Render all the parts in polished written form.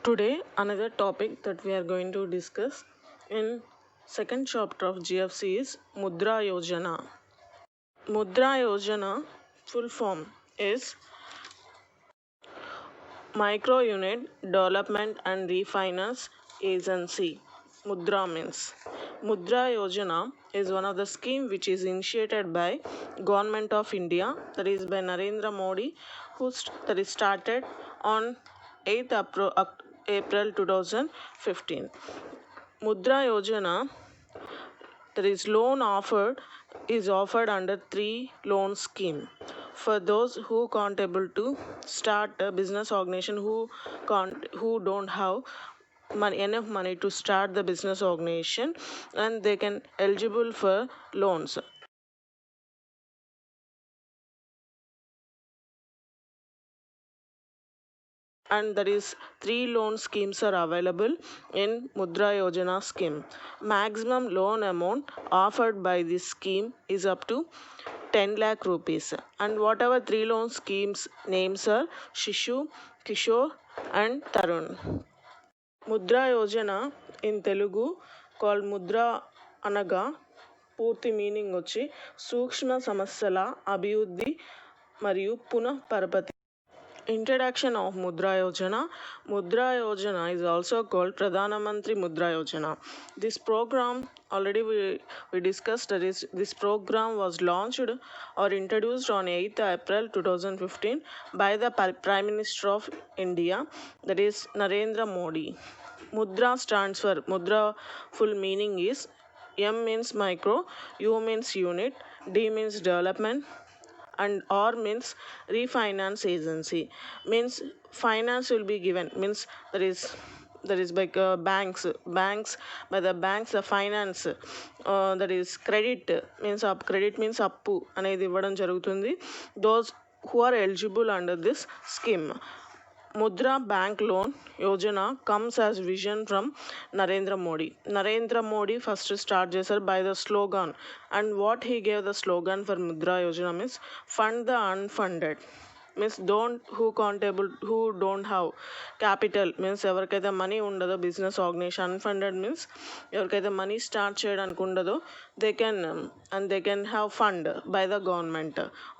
Today, another topic that we are going to discuss in second chapter of GFC is Mudra Yojana. Mudra Yojana full form is Micro Unit Development and Refinance Agency. Mudra means Mudra Yojana is one of the scheme which is initiated by Government of India, that is by Narendra Modi, that is started on 8th April 2015. Mudra Yojana, that is loan offered, is offered under three loan scheme for those who can't able to start a business organization, who don't have enough money to start the business organization, and they can eligible for loans. And there is three loan schemes are available in Mudra Yojana scheme. Maximum loan amount offered by this scheme is up to 10 lakh rupees. And whatever three loan schemes names are Shishu, Kishore and Tarun. Mudra Yojana in Telugu called Mudra అనగా పూర్తి meaning వచ్చి సూక్ష్మ సమస్యల అభివృద్ధి మరియు పునఃపరపతి. Introduction of Mudra Yojana. Mudra Yojana is also called Pradhana Mantri Mudra Yojana. This program already we discussed, that is, this program was launched or introduced on 8th April 2015 by the Prime Minister of India, that is Narendra Modi. Mudra stands for Mudra full meaning is M means micro, U means unit, D means development, and R means refinance agency. Means finance will be given, means there is like banks by the banks the finance, that is credit means credit means appu అనేది ఇవ్వడం జరుగుతుంది those who are eligible under this scheme. Mudra Bank Loan Yojana comes as vision from Narendra Modi. Narendra Modi first start చేశారు by the slogan, and what he gave the slogan for Mudra Yojana means fund the unfunded. Means who don't have capital, means ఎవరికైతే money ఉండదో business organisation, unfunded means ఎవరికైతే money start చేయడానికి ఉండదో they can have fund by the government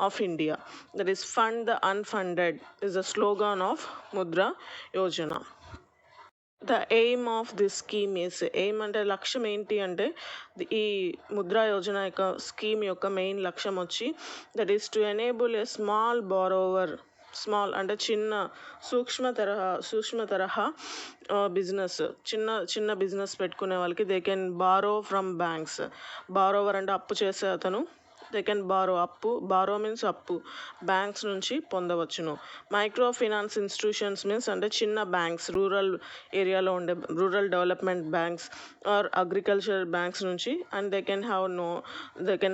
of India. That is fund the unfunded is the slogan of Mudra Yojana. The aim of this scheme is, aim అంటే లక్ష్యం ఏంటి అంటే ఈ ముద్రా యోజన యొక్క scheme యొక్క మెయిన్ లక్ష్యం వచ్చి that is to enable a small borrower, small అంటే సూక్ష్మ తరహా బిజినెస్, చిన్న బిజినెస్ పెట్టుకునే వాళ్ళకి they can borrow from banks. Borrower అంటే అప్పు చేసే అతను, దే కెన్ బారో మీన్స్ అప్పు బ్యాంక్స్ నుంచి పొందవచ్చును. మైక్రో ఫైనాన్స్ ఇన్స్టిట్యూషన్స్ మీన్స్ అంటే చిన్న బ్యాంక్స్, రూరల్ ఏరియాలో ఉండే rural development banks or agriculture banks నుంచి, and they can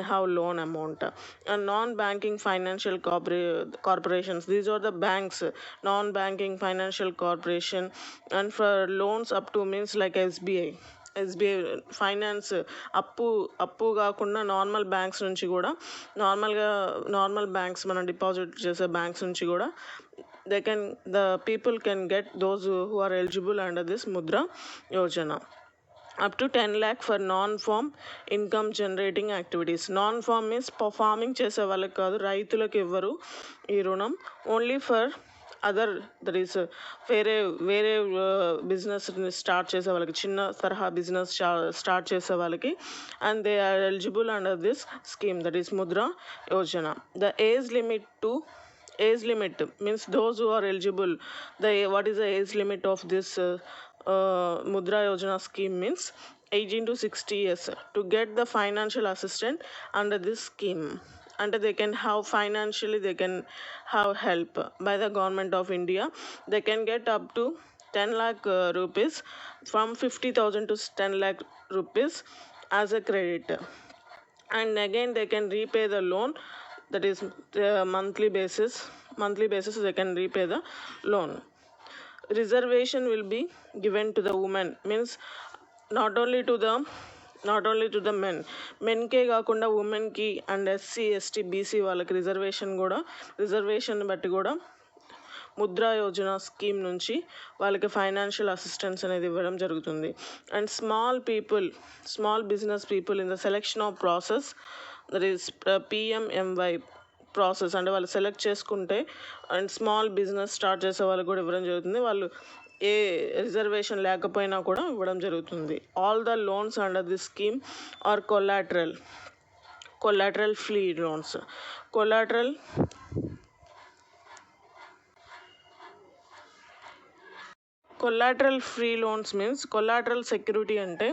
have loan amount. And non banking financial corporations, these are the banks, non banking financial corporation. And for loans up to means like SBI finance, అప్పు కాకుండా normal banks నుంచి కూడా, normal banks మనం deposit చేసే banks నుంచి కూడా the people can get those who are eligible under this Mudra Yojana. Up to 10 lakh for non-farm income generating activities. Non-farm means farming చేసే వాళ్ళకి కాదు, రైతులకు ఇవ్వరు ఈ రుణం. Only for other, that is వేరే బిజినెస్ స్టార్ట్ చేసే వాళ్ళకి, చిన్న తరహా బిజినెస్ స్టార్ట్ చేసే వాళ్ళకి, and they are eligible under this scheme, that is Mudra Yojana. The age limit means those who are eligible, what is the age limit of this Mudra Yojana scheme means 18 to 60 years to get the financial assistance under this scheme. And they can have help by the government of India. They can get up to 10 lakh rupees, from 50,000 to 10 lakh rupees as a credit. And again they can repay the loan, that is monthly basis they can repay the loan. Reservation will be given to the women, means not only to the మెన్కే కాకుండా ఉమెన్కి and SC ST BC వాళ్ళకి reservation బట్టి కూడా Mudra Yojana scheme నుంచి వాళ్ళకి financial assistance అనేది ఇవ్వడం జరుగుతుంది. And small business people in the selection of process, that is PMMY process, అంటే వాళ్ళు సెలెక్ట్ చేసుకుంటే అండ్ స్మాల్ బిజినెస్ స్టార్ట్ చేసే వాళ్ళకి కూడా ఇవ్వడం జరుగుతుంది. వాళ్ళు ఏ రిజర్వేషన్ లేకపోయినా కూడా ఇవ్వడం జరుగుతుంది. All the loans under this scheme are collateral free loans. Collateral free loans means collateral security అంటే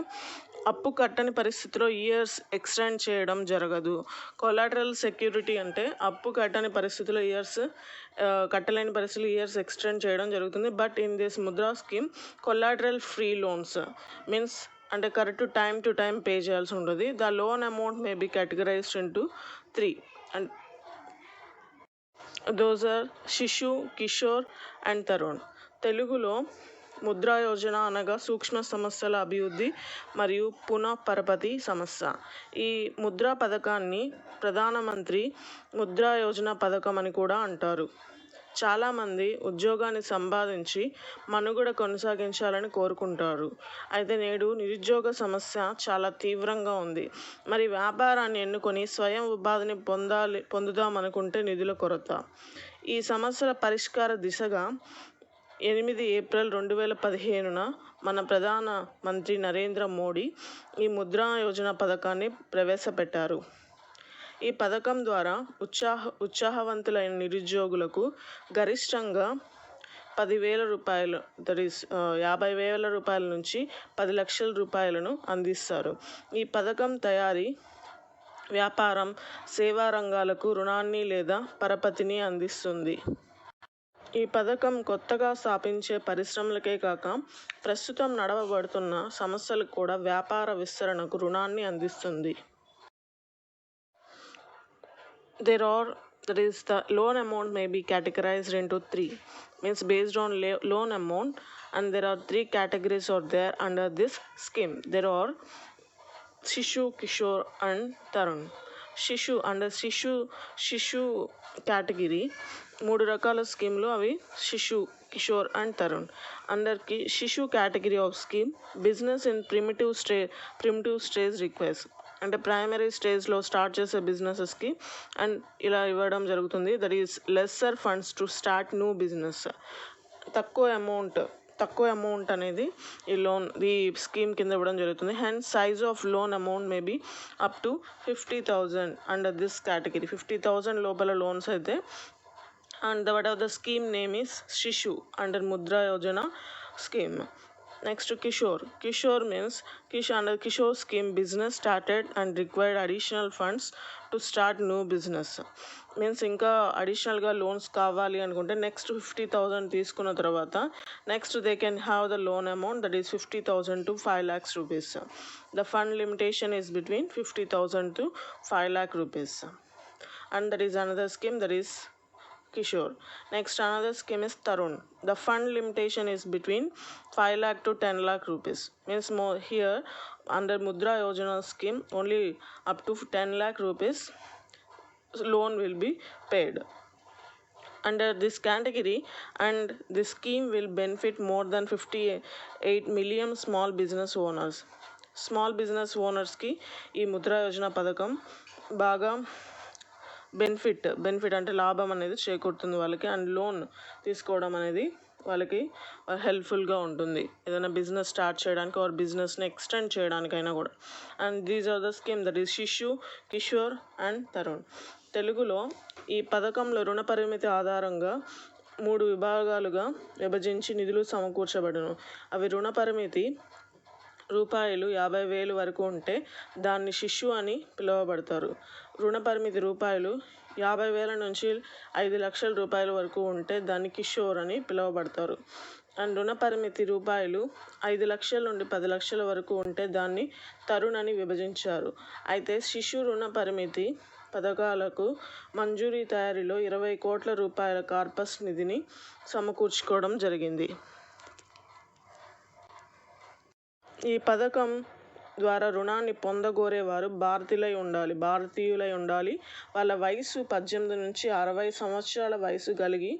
అప్పు కట్టని పరిస్థితిలో ఇయర్స్ ఎక్స్టెండ్ చేయడం జరగదు. కొలాటరల్ సెక్యూరిటీ అంటే అప్పు కట్టని పరిస్థితిలో కట్టలేని పరిస్థితులు ఇయర్స్ ఎక్స్టెండ్ చేయడం జరుగుతుంది. But in this Mudra scheme collateral free loans means అంటే correct time to time pay చేయాల్సి ఉంటుంది. The loan amount may be categorized into 3 and those are Shishu, Kishore and Tarun. తెలుగులో ముద్రా యోజన అనగా సూక్ష్మ సమస్యల అభివృద్ధి మరియు పునఃపరపతి సమస్య. ఈ ముద్రా పథకాన్ని ప్రధానమంత్రి ముద్రా యోజన పథకం అని కూడా అంటారు. చాలామంది ఉద్యోగాన్ని సంపాదించి మనుగడ కొనసాగించాలని కోరుకుంటారు. అయితే నేడు నిరుద్యోగ సమస్య చాలా తీవ్రంగా ఉంది. మరి వ్యాపారాన్ని ఎన్నుకొని స్వయం ఉపాధిని పొందుదామనుకుంటే నిధుల కొరత. ఈ సమస్యల పరిష్కార దిశగా 8 ఏప్రిల్ 2015 మన ప్రధాన మంత్రి నరేంద్ర మోడీ ఈ ముద్రా యోజన పథకాన్ని ప్రవేశపెట్టారు. ఈ పథకం ద్వారా ఉత్సాహవంతులైన నిరుద్యోగులకు గరిష్టంగా 10,000 రూపాయలు, దట్ ఈస్ 50,000 రూపాయల నుంచి 10 లక్షల రూపాయలను అందిస్తారు. ఈ పథకం తయారీ, వ్యాపారం, సేవా రంగాలకు రుణాన్ని లేదా పరపతిని అందిస్తుంది. ఈ పథకం కొత్తగా స్థాపించే పరిశ్రమలకే కాక ప్రస్తుతం నడవబడుతున్న సంస్థలకు కూడా వ్యాపార విస్తరణకు రుణాన్ని అందిస్తుంది. The loan amount may be categorized into 3, means based on loan amount, and there are 3 categories are there under this scheme. There are Shishu, Kishore and Tarun. Under Shishu category 3 రకాల స్కీమ్లు, అవి Shishu, Kishore and Tarun. Under Shishu category of scheme business in primitive stage request, అంటే primary స్టేజ్లో start చేసే బిజినెసెస్కి and ఇలా ఇవ్వడం జరుగుతుంది. That is lesser funds to start new business. తక్కువ అమౌంట్ అనేది ఈ స్కీమ్ కింద ఇవ్వడం జరుగుతుంది. Hence size of loan amount may be up to 50,000 under this category. 50,000 లోపల లోన్స్ అయితే. And what of the scheme name is Shishu under Mudra Yojana scheme. Next to Kishore means under Kishore scheme business started and required additional funds to start new business. Means ఇంకా అడిషనల్గా loans కావాలి అనుకుంటే next 50,000 తీసుకున్న తర్వాత next they can have the loan amount that is 50,000 to 5 lakhs rupees. The fund limitation is between 50,000 to 5 lakh rupees. And that is another scheme, that is Kishore. Next another scheme is Tarun. The fund limitation is between 5 lakh to 10 lakh rupees. Means more here under Mudra Yojana scheme only up to 10 lakh rupees loan will be paid. Under this category, and this scheme will benefit more than 58 million small business owners. Small business owners ki ee Mudra Yojana padakam baga benefit అంటే లాభం అనేది చేకూరుతుంది వాళ్ళకి. And loan తీసుకోవడం అనేది వాళ్ళకి హెల్ప్ఫుల్గా ఉంటుంది ఏదైనా బిజినెస్ స్టార్ట్ చేయడానికి ఆర్ బిజినెస్ని ఎక్స్టెండ్ చేయడానికైనా కూడా. And these are the scheme, that is Shishu, Kishore and Tarun. తెలుగులో ఈ పథకంలో రుణ పరిమితి ఆధారంగా 3 విభాగాలుగా విభజించి నిధులు సమకూర్చబడును. అవి రుణ పరిమితి రూపాయలు 50,000 వరకు ఉంటే దాన్ని శిశు అని పిలువబడతారు. రుణ పరిమితి రూపాయలు 50,000 నుంచి 5 లక్షల రూపాయల వరకు ఉంటే దాన్ని కిషోర్ అని పిలువబడతారు. అండ్ రుణ పరిమితి రూపాయలు 5 లక్షల నుండి 10 లక్షల వరకు ఉంటే దాన్ని తరుణ్ అని విభజించారు. అయితే శిశు రుణ పరిమితి పథకాలకు మంజూరీ తయారీలో 20 కోట్ల రూపాయల కార్పస్ నిధిని సమకూర్చుకోవడం జరిగింది. ఈ పథకం ద్వారా రుణాన్ని పొందగోరేవారు భారతీయులై ఉండాలి. వాళ్ళ వయసు 18 నుంచి 60 సంవత్సరాల వయసు కలిగి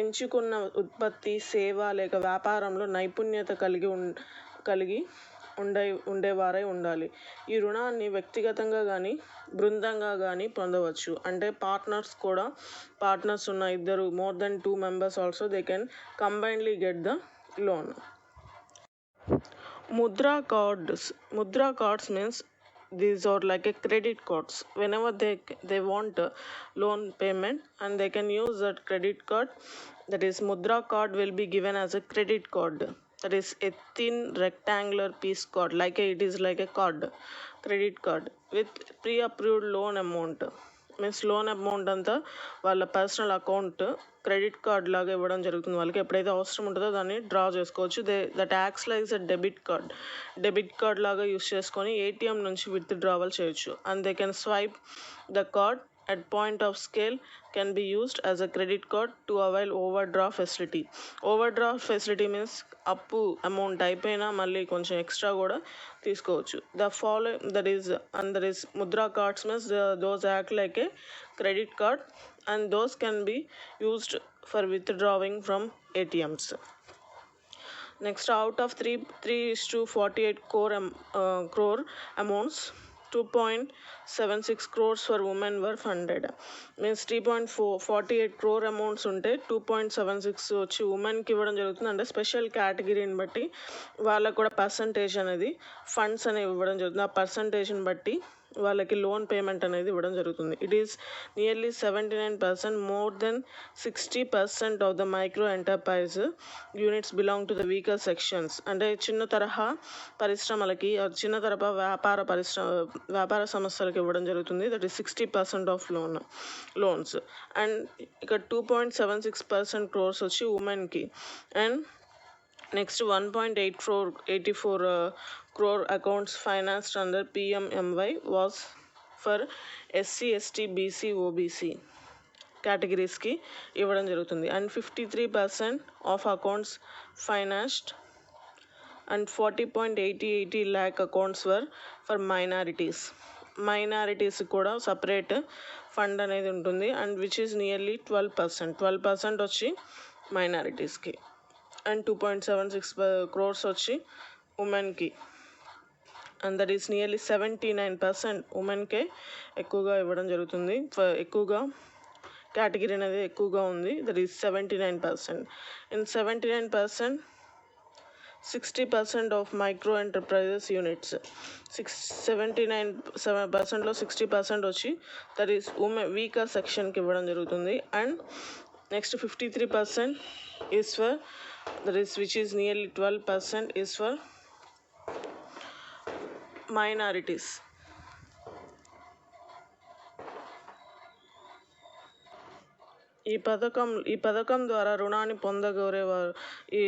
ఎంచుకున్న ఉత్పత్తి, సేవ లేక వ్యాపారంలో నైపుణ్యత కలిగి ఉండేవారై ఉండాలి. ఈ రుణాన్ని వ్యక్తిగతంగా కానీ బృందంగా కానీ పొందవచ్చు. అంటే పార్ట్నర్స్ ఉన్న ఇద్దరు more than 2 members also they can combinedly get the loan. Mudra cards means these are like a credit cards. Whenever they want a loan payment and they can use that credit card, that is Mudra card will be given as a credit card. That is a thin rectangular piece card, it is like a credit card with pre-approved loan amount. Means loan amount అంతా వాళ్ళ personal account credit card లాగా ఇవ్వడం జరుగుతుంది. వాళ్ళకి ఎప్పుడైతే అవసరం ఉంటుందో దాన్ని డ్రా చేసుకోవచ్చు. That acts like debit card లాగా యూస్ చేసుకొని ఏటీఎం నుంచి విత్డ్రావల్ చేయొచ్చు. And they can swipe the card at point of scale can be used as a credit card to avail overdraft facility. Overdraft facility means అప్పు amount అయిపోయినా మళ్ళీ కొంచెం extra కూడా తీసుకోవచ్చు. That is Mudra cards means those act like a credit card and those can be used for withdrawing from ATMs. Next, out of 3:48 crore amounts, 2.76 crores for women were funded. Means 3.48 crore amounts ఉంటే 2.76 వచ్చి ఉమెన్కి ఇవ్వడం జరుగుతుంది. అంటే special కేటగిరీని బట్టి వాళ్ళకు కూడా percentage అనేది ఫండ్స్ అనేవి ఇవ్వడం జరుగుతుంది. ఆ పర్సంటేజ్ని బట్టి వాళ్ళకి లోన్ పేమెంట్ అనేది ఇవ్వడం జరుగుతుంది. It is nearly 79%, more than 60% of the micro enterprise units belong to the weaker sections. అంటే చిన్న తరహా పరిశ్రమలకి చిన్న తరహా వ్యాపార సంస్థలకు ఇవ్వడం జరుగుతుంది. That is 60% of loans. And ఇక్కడ 2.76% క్రోర్స్ వచ్చి ఉమెన్కి. And next 1.84 crore accounts financed under PMMY was for SC, ST, BC, OBC categoriesకి ఇవ్వడం జరుగుతుంది. And 53% of accounts financed and 40.80 lakh accounts were for minorities కూడా సపరేట్ ఫండ్ అనేది ఉంటుంది. అండ్ విచ్ ఈస్ నియర్లీ 12% వచ్చి మైనారిటీస్కి. And 2.76 crores వచ్చి ఉమెన్కి. And that is nearly 79% ఉమెన్కే ఎక్కువగా ఇవ్వడం జరుగుతుంది. ఎక్కువగా కేటగిరీ అనేది ఎక్కువగా ఉంది. That is 79%. In 79%, 60% of micro enterprises units. 79%లో 60% వచ్చి దట్ ఈస్ వీకర్ సెక్షన్కి ఇవ్వడం జరుగుతుంది. And next 53% is for which is nearly 12% is for minorities. ఈ పథకం ద్వారా రుణాన్ని పొందగోరేవారు ఈ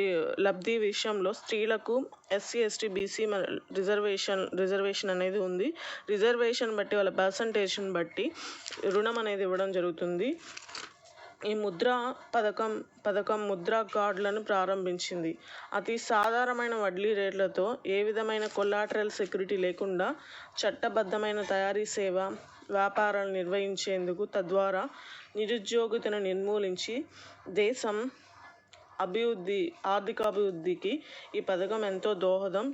లబ్ధి విషయంలో స్త్రీలకు SC, ST, BC రిజర్వేషన్ అనేది ఉంది. రిజర్వేషన్ బట్టి వాళ్ళ పర్సంటేజ్ని బట్టి రుణం అనేది ఇవ్వడం జరుగుతుంది. ఈ పథకం ముద్రా కార్డులను ప్రారంభించింది. అతి సాధారణమైన వడ్డీ రేట్లతో ఏ విధమైన కొలాటరల్ సెక్యూరిటీ లేకుండా చట్టబద్ధమైన తయారీ సేవ వ్యాపారాలు నిర్వహించేందుకు, తద్వారా నిరుద్యోగితను నిర్మూలించి దేశం ఆర్థికాభివృద్ధికి ఈ పథకం ఎంతో దోహదం